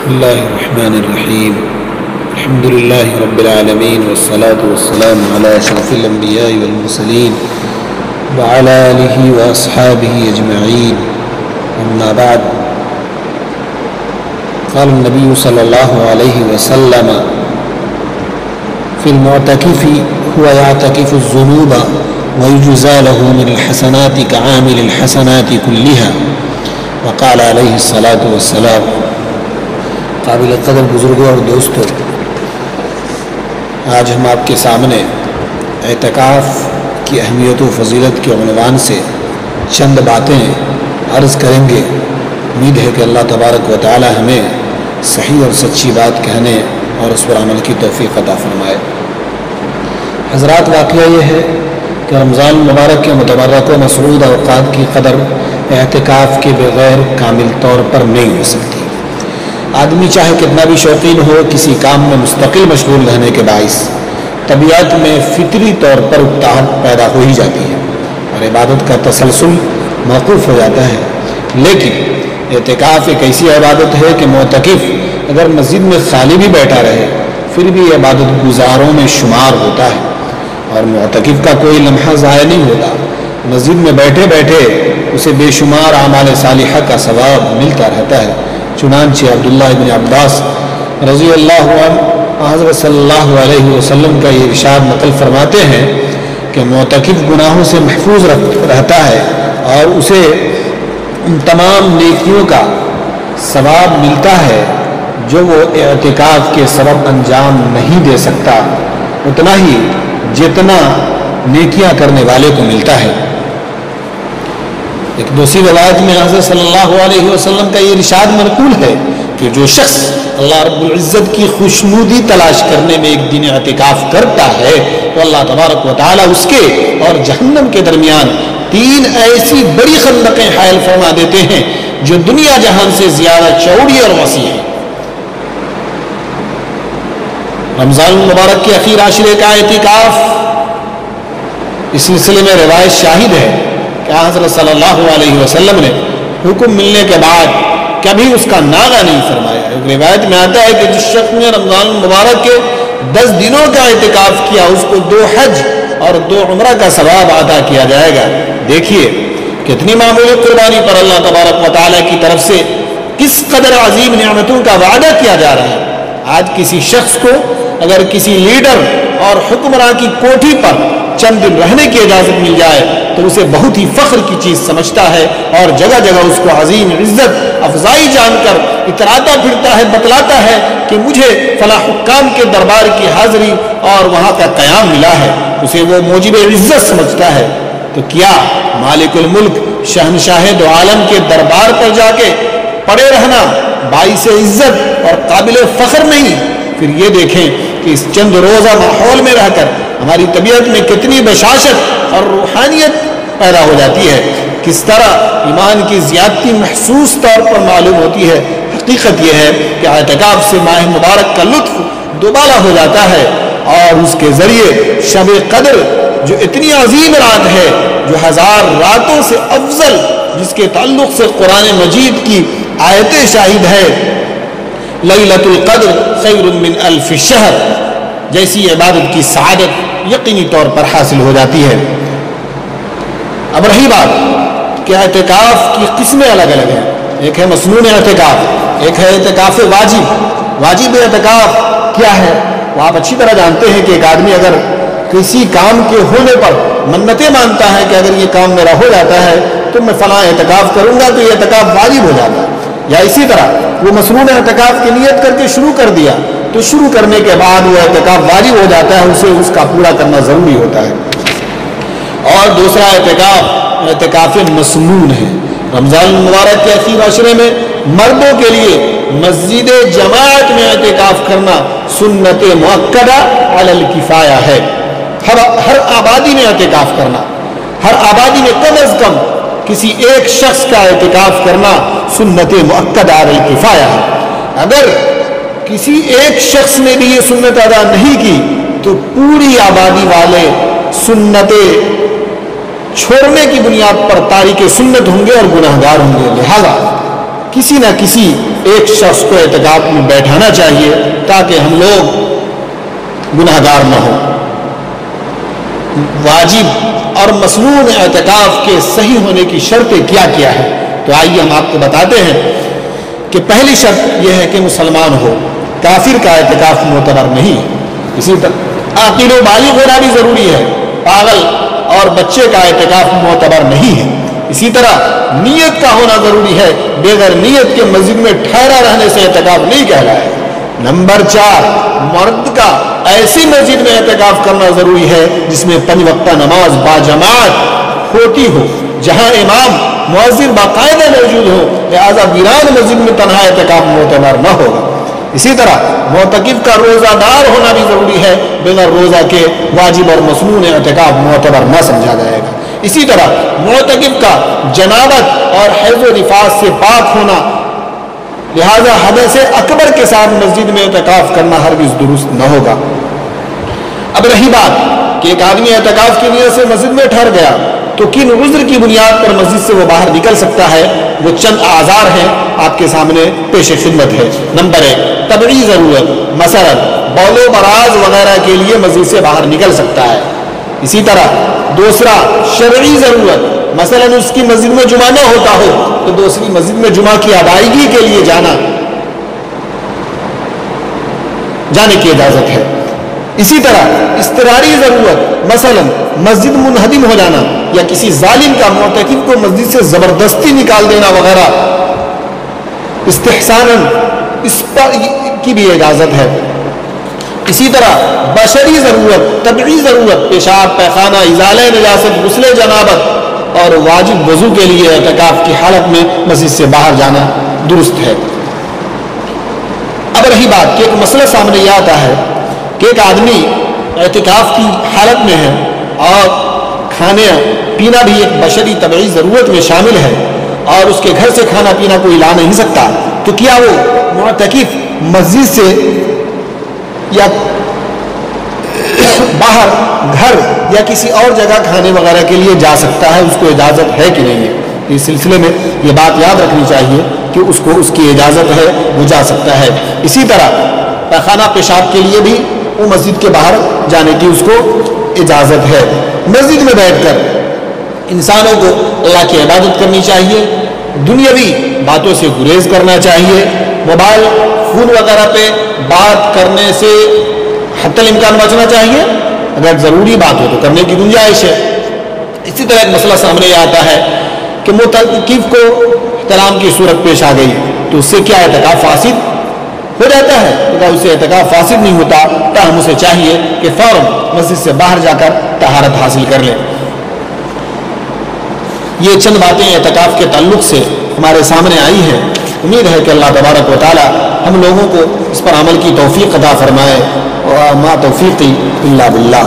بسم الله الرحمن الرحيم. الحمد لله رب العالمين والصلاة والسلام على أشرف الأنبياء والمرسلين وعلى آله وأصحابه أجمعين. أما بعد، قال النبي صلى الله عليه وسلم في المعتكف هو يعتكف الذنوب ويجزى له من الحسنات كعامل الحسنات كلها. وقال عليه الصلاة والسلام. قابل قدر بزرگوں اور دوستوں، آج ہم آپ کے سامنے اعتکاف کی اہمیت و فضیلت کے عنوان سے چند باتیں عرض کریں گے۔ امید ہے کہ اللہ تبارک و تعالی ہمیں صحیح اور سچی بات کہنے اور اس پر عمل کی توفیق عطا فرمائے۔ حضرات، واقعہ یہ ہے کہ رمضان المبارک کے متبرک و مسعود اوقات کی قدر اعتکاف کے بغیر کامل طور پر نہیں ہو سکتی۔ آدمی چاہے کتنا بھی شوقین ہو، کسی کام میں مستقل مشغول رہنے کے باعث طبیعت میں فطری طور پر اکتاہٹ پیدا ہو ہی جاتی ہے اور عبادت کا تسلسل موقوف ہو جاتا ہے۔ لیکن اعتکاف ایک ایسی عبادت ہے کہ معتکف اگر مسجد میں خالی بھی بیٹھا رہے پھر بھی عبادت گزاروں میں شمار ہوتا ہے اور معتکف کا کوئی لمحہ ضائع نہیں ہوتا۔ مسجد میں بیٹھے بیٹھے اسے بے شمار اعمال صالحہ کا ثواب ملتا رہتا ہے۔ چنانچہ عبداللہ ابن عباس رضی اللہ عنہ حضرت صلی اللہ علیہ وسلم کا یہ ارشاد نقل فرماتے ہیں کہ معتکف گناہوں سے محفوظ رہتا ہے اور اسے ان تمام نیکیوں کا ثواب ملتا ہے جو وہ اعتکاف کے سبب انجام نہیں دے سکتا، اتنا ہی جتنا نیکیاں کرنے والے کو ملتا ہے۔ ایک دوسری روایت میں حضرت صلی اللہ علیہ وسلم کا یہ ارشاد منقول ہے کہ جو شخص اللہ رب العزت کی خوشنودی تلاش کرنے میں ایک دن اعتکاف کرتا ہے تو اللہ تبارک و تعالی اس کے اور جہنم کے درمیان 3 ایسی بڑی خندقیں حائل فرما دیتے ہیں جو دنیا جہان سے زیادہ چوڑی اور وسیع ہے۔ رمضان المبارک کے اخیر عاشرے کا اعتکاف اس سلسلے میں روایت شاہد ہے کہ حضرت صلی اللہ علیہ وسلم نے حکم ملنے کے بعد کبھی اس کا ناغہ نہیں فرمایا۔ ایک روایت میں آتا ہے کہ جس شخص نے رمضان المبارک کے 10 دنوں کا اعتکاف کیا اس کو 2 حج اور 2 عمرہ کا ثواب عطا کیا جائے گا۔ دیکھیے کتنی معمولی قربانی پر اللہ تبارک و تعالیٰ کی طرف سے کس قدر عظیم نعمتوں کا وعدہ کیا جا رہا ہے۔ آج کسی شخص کو اگر کسی لیڈر اور حکمراں کی کوٹھی پر چند دن رہنے کی اجازت مل جائے تو اسے بہت ہی فخر کی چیز سمجھتا ہے اور جگہ جگہ اس کو عظیم عزت افزائی جان کر اتراتا پھرتا ہے، بتلاتا ہے کہ مجھے فلاں حکام کے دربار کی حاضری اور وہاں کا قیام ملا ہے، اسے وہ موجب عزت سمجھتا ہے۔ تو کیا مالک الملک شہنشاہ دو عالم کے دربار پر جا کے پڑے رہنا باعث عزت اور قابل فخر نہیں؟ پھر یہ دیکھیں کہ اس چند روزہ ماحول میں رہ کر ہماری طبیعت میں کتنی بشاشت اور روحانیت پیدا ہو جاتی ہے، کس طرح ایمان کی زیادتی محسوس طور پر معلوم ہوتی ہے۔ حقیقت یہ ہے کہ اعتکاف سے ماہ مبارک کا لطف دوبالا ہو جاتا ہے اور اس کے ذریعے شب قدر جو اتنی عظیم رات ہے، جو 1000 راتوں سے افضل، جس کے تعلق سے قرآن مجید کی آیتیں شاہد ہے، لیلۃ القدر خیر من 1000 شہر جیسی عبادت کی سعادت یقینی طور پر حاصل ہو جاتی ہے۔ اب رہی بات کہ اعتکاف کی قسمیں الگ الگ ہیں۔ ایک ہے مسنون اعتکاف، ایک ہے اعتکاف واجب۔ واجب اعتکاف کیا ہے وہ آپ اچھی طرح جانتے ہیں کہ ایک آدمی اگر کسی کام کے ہونے پر منتیں مانتا ہے کہ اگر یہ کام میرا ہو جاتا ہے تو میں فلاں اعتکاف کروں گا تو یہ اعتکاف واجب ہو جاتا ہے۔ یا اسی طرح وہ مسنون اعتکاف کی نیت کر کے شروع کر دیا تو شروع کرنے کے بعد وہ اعتکاف واجب ہو جاتا ہے، اسے اس کا پورا کرنا ضروری ہوتا ہے۔ اور دوسرا اعتکاف مسنون ہے۔ رمضان المبارک کے اخیر عشرے میں مردوں کے لیے مسجد جماعت میں اعتکاف کرنا سنت مؤکدہ علی الکفایہ ہے۔ ہر آبادی میں اعتکاف کرنا، ہر آبادی میں کم از کم کسی ایک شخص کا اعتکاف کرنا سنت مؤکدہ علی الکفایہ ہے۔ اگر کسی ایک شخص نے بھی یہ سنت ادا نہیں کی تو پوری آبادی والے سنتیں چھوڑنے کی بنیاد پر تارک سنت ہوں گے اور گناہگار ہوں گے۔ لہذا کسی نہ کسی ایک شخص کو اعتکاف میں بیٹھانا چاہیے تاکہ ہم لوگ گناہگار نہ ہوں۔ واجب اور مسنون اعتکاف کے صحیح ہونے کی شرطیں کیا کیا ہے؟ تو آئیے ہم آپ کو بتاتے ہیں کہ پہلی شرط یہ ہے کہ مسلمان ہو، کافر کا اعتکاف معتبر نہیں۔ اسی طرح عاقل و بالغ ہونا بھی ضروری ہے، پاگل اور بچے کا اعتکاف معتبر نہیں ہے۔ اسی طرح نیت کا ہونا ضروری ہے، بغیر نیت کے مسجد میں ٹھہرا رہنے سے اعتکاف نہیں کہلائے۔ نمبر 4، مرد کا ایسی مسجد میں اعتکاف کرنا ضروری ہے جس میں 5 وقتہ نماز باجماعت ہوتی ہو، جہاں امام مؤذن باقاعدہ موجود ہو، لہذا ویران مسجد میں تنہا اعتکاف معتبر نہ ہوگا۔ اسی طرح معتکف کا روزہ دار ہونا بھی ضروری ہے، بغیر روزہ کے واجب اور مسنون اعتکاف معتبر نہ سمجھا جائے گا۔ اسی طرح معتکف کا جنابت اور حیض و نفاس سے پاک ہونا، لہذا حدث اکبر کے ساتھ مسجد میں اعتکاف کرنا ہرگز درست نہ ہوگا۔ اب رہی بات کہ ایک آدمی اعتکاف کی نیت سے مسجد میں ٹھہر گیا تو کن عذر کی بنیاد پر مسجد سے وہ باہر نکل سکتا ہے؟ وہ چند اعذار ہیں آپ کے سامنے پیش خدمت ہے۔ نمبر 1، طبعی ضرورت، مثلا بول و براز وغیرہ کے لیے مسجد سے باہر نکل سکتا ہے۔ اسی طرح دوسرا، شرعی ضرورت، مثلا اس کی مسجد میں جمعہ نہ ہوتا ہو تو دوسری مسجد میں جمعہ کی ادائیگی کے لیے جانے کی اجازت ہے۔ اسی طرح اضطراری ضرورت، مثلا مسجد منہدم ہو جانا یا کسی ظالم کا معتکف کو مسجد سے زبردستی نکال دینا وغیرہ، استحساناً اس پر کی بھی اجازت ہے۔ اسی طرح بشری ضرورت، طبعی ضرورت، پیشاب، پیخانہ، ازالہ نجاست، غسل جنابت اور واجب وضو کے لیے اعتکاف کی حالت میں مسجد سے باہر جانا درست ہے۔ اب رہی بات کہ ایک مسئلہ سامنے یہ آتا ہے کہ ایک آدمی اعتکاف کی حالت میں ہے اور کھانے پینا بھی ایک بشری طبعی ضرورت میں شامل ہے اور اس کے گھر سے کھانا پینا کوئی لا نہیں سکتا، تو کیا وہ معتکف مسجد سے یا باہر گھر یا کسی اور جگہ کھانے وغیرہ کے لیے جا سکتا ہے؟ اس کو اجازت ہے کہ نہیں ہے؟ اس سلسلے میں یہ بات یاد رکھنی چاہیے کہ اس کو اس کی اجازت ہے، وہ جا سکتا ہے۔ اسی طرح پیخانہ پیشاب کے لیے بھی وہ مسجد کے باہر جانے کی اس کو اجازت ہے۔ مسجد میں بیٹھ کر انسانوں کو اللہ کی عبادت کرنی چاہیے، دنیاوی باتوں سے گریز کرنا چاہیے، موبائل فون وغیرہ پہ بات کرنے سے حتی الامکان بچنا چاہیے، اگر ضروری بات ہو تو کرنے کی گنجائش ہے۔ اسی طرح ایک مسئلہ سامنے یہ آتا ہے کہ معتکف کو احترام کی صورت پیش آ گئی تو اس سے کیا اعتکاف فاسد ہو جاتا ہے؟ اگر اسے اعتکاف فاسد نہیں ہوتا تاہم اسے چاہیے کہ فوراً مسجد سے باہر جا کر طہارت حاصل کر لے۔ یہ چند باتیں اعتکاف کے تعلق سے ہمارے سامنے آئی ہیں۔ امید ہے کہ اللہ تبارک و تعالی ہم لوگوں کو اس پر عمل کی توفیق عطا فرمائے، وما توفیقی الا باللہ۔